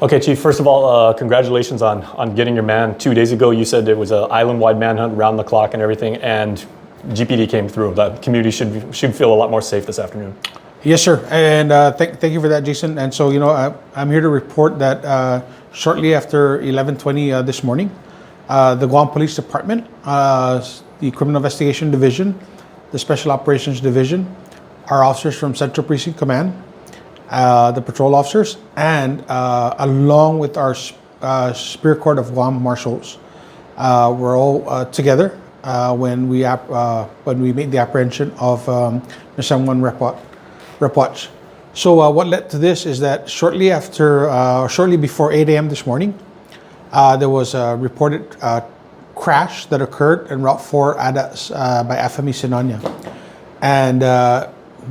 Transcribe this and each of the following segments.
Okay, Chief, first of all, congratulations on getting your man. 2 days ago, you said it was an island-wide manhunt, round the clock and everything, and GPD came through. The community should feel a lot more safe this afternoon. Yes, sir. And thank you for that, Jason. And so, I'm here to report that shortly after 11:20 this morning, the Guam Police Department, the Criminal Investigation Division, the Special Operations Division, our officers from Central Precinct Command, the patrol officers, and along with our Superior Court of Guam Marshals, we're all together when we made the apprehension of Mesemwam Repwak. So what led to this is that shortly before 8 a.m. this morning, there was a reported crash that occurred in Route 4 Adas by FME Sinajana. And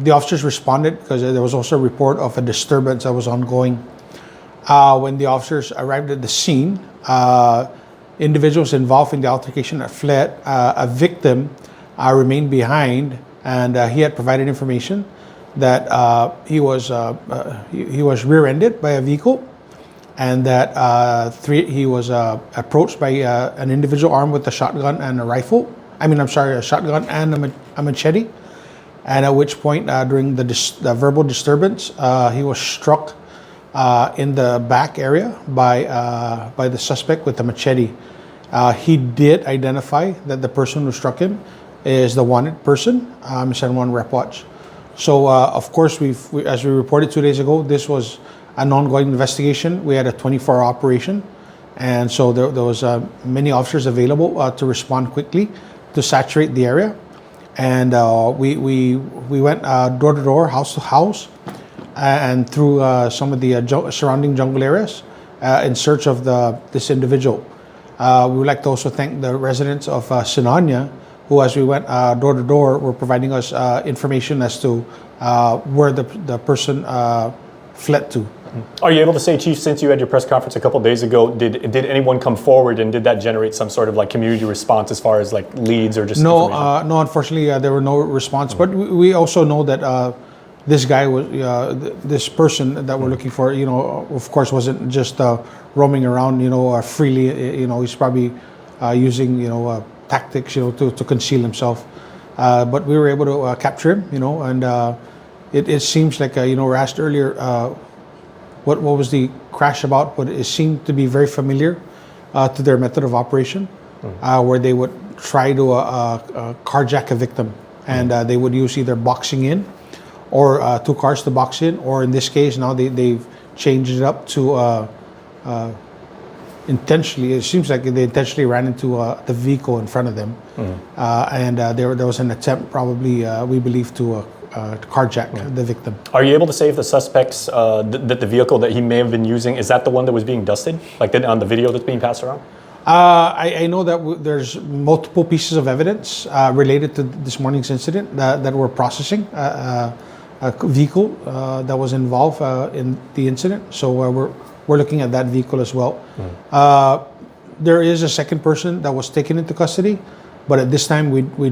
the officers responded because there was also a report of a disturbance that was ongoing. When the officers arrived at the scene, individuals involved in the altercation had fled. A victim remained behind, and he had provided information that he was rear-ended by a vehicle, and that he was approached by an individual armed with a shotgun and a rifle. A shotgun and a machete. And at which point, during the verbal disturbance, he was struck in the back area by the suspect with a machete. He did identify that the person who struck him is the wanted person, Mesemwam Repwak. So, of course, as we reported 2 days ago, this was an ongoing investigation. We had a 24-hour operation, and so there was many officers available to respond quickly to saturate the area. And we went door to door, house to house, and through some of the surrounding jungle areas in search of this individual. We would like to also thank the residents of Sinajana, who, as we went door to door, were providing us information as to where the person fled to. Are you able to say, Chief, since you had your press conference a couple of days ago, did anyone come forward, and did that generate some sort of community response as far as leads or just information? No, unfortunately, there were no response. But we also know that this guy was this person that we're looking for. Of course, wasn't just roaming around, freely. He's probably using tactics, to conceal himself. But we were able to capture him, and it seems like we're asked earlier. What was the crash about? But it seemed to be very familiar to their method of operation, where they would try to carjack a victim, and they would use either boxing in, or two cars to box in, or in this case now they've changed it up to intentionally. It seems like they intentionally ran into the vehicle in front of them, and there was an attempt, probably we believe, to carjack the victim. Are you able to say if the suspects, that the vehicle that he may have been using, is that the one that was being dusted, on the video that's being passed around? I know that there's multiple pieces of evidence related to this morning's incident that we're processing. A vehicle that was involved in the incident, so we're looking at that vehicle as well. There is a second person that was taken into custody, but at this time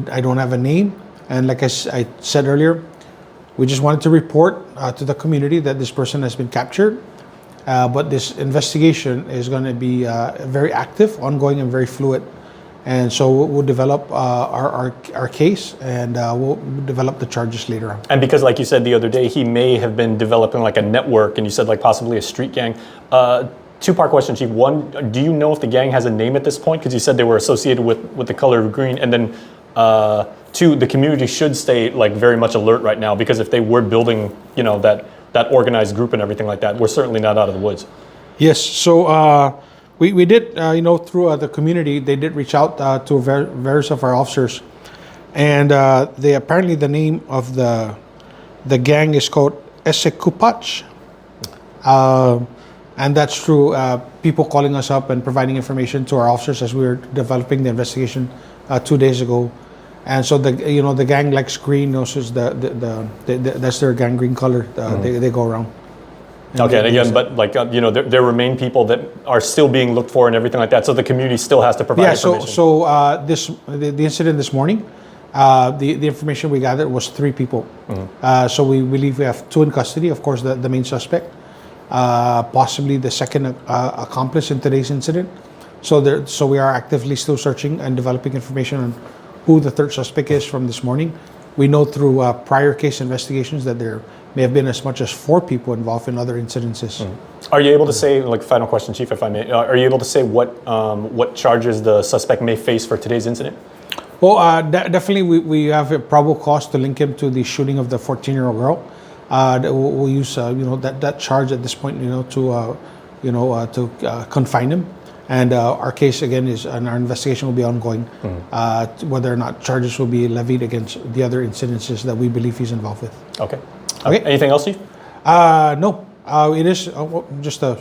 I don't have a name. And like I said earlier, we just wanted to report to the community that this person has been captured. But this investigation is going to be very active, ongoing, and very fluid. And so we'll develop our case, and we'll develop the charges later on. And because, like you said the other day, he may have been developing a network, and you said possibly a street gang. Two-part question, Chief. One, do you know if the gang has a name at this point? Because you said they were associated with the color of green. And then two, the community should stay very much alert right now, because if they were building, that organized group and everything like that, we're certainly not out of the woods. Yes. So we did, through the community, they did reach out to various of our officers, and they apparently the name of the gang is called Esekupach. And that's through people calling us up and providing information to our officers as we were developing the investigation 2 days ago. And so the gang likes green. Also, that's their gang green color. They go around. Okay, and again, but there remain people that are still being looked for and everything like that. So the community still has to provide information. So the incident this morning, the information we gathered was 3 people. So we believe we have 2 in custody. Of course, the main suspect. possibly the second accomplice in today's incident. So we are actively still searching and developing information on who the third suspect is from this morning. We know through prior case investigations that there may have been as much as 4 people involved in other incidences. Are you able to say, like, final question, Chief, if I may, are you able to say what charges the suspect may face for today's incident? Well, definitely we have a probable cause to link him to the shooting of the 14-year-old girl. We'll use that charge at this point, to confine him. And our case again and our investigation will be ongoing. Whether or not charges will be levied against the other incidences that we believe he's involved with. Okay. Okay. Anything else, Chief? No. It is just a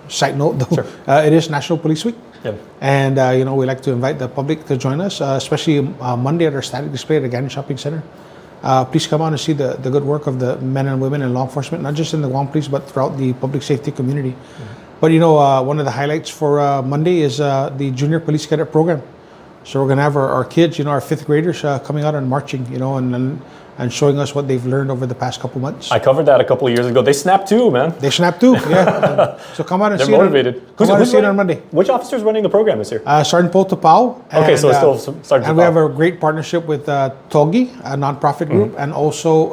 side note, though. Sure. It is National Police Week. Yep. And we like to invite the public to join us, especially Monday at our static display at the Gannon Shopping Center. Please come on and see the good work of the men and women in law enforcement, not just in the Guam Police, but throughout the public safety community. But one of the highlights for Monday is the Junior Police Cadet Program. So we're going to have our kids, our 5th graders coming out and marching, and showing us what they've learned over the past couple months. I covered that a couple of years ago. They snapped too, man. They snap too, yeah. So come out and They're see motivated. it. Come out and see it on Monday. Which officer's running the program this year? Sergeant Paul Tapao. Okay, so it's still Sergeant And we Tapao. have a great partnership with TOGI, a nonprofit group, and also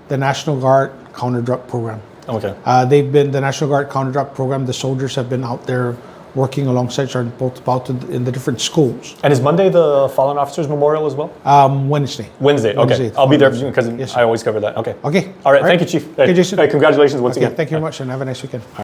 the National Guard Counter-Drug Program. Okay. They've been the National Guard Counter-Drug Program. The soldiers have been out there working alongside Sergeant Paul Tapao in the different schools. And is Monday the Fallen Officers Memorial as well? Wednesday. Wednesday, okay. I'll be there because I always cover that. Okay. Okay. All right, thank you, Chief. Okay, Jason. Hey, congratulations once again. Thank you very much, and have a nice weekend.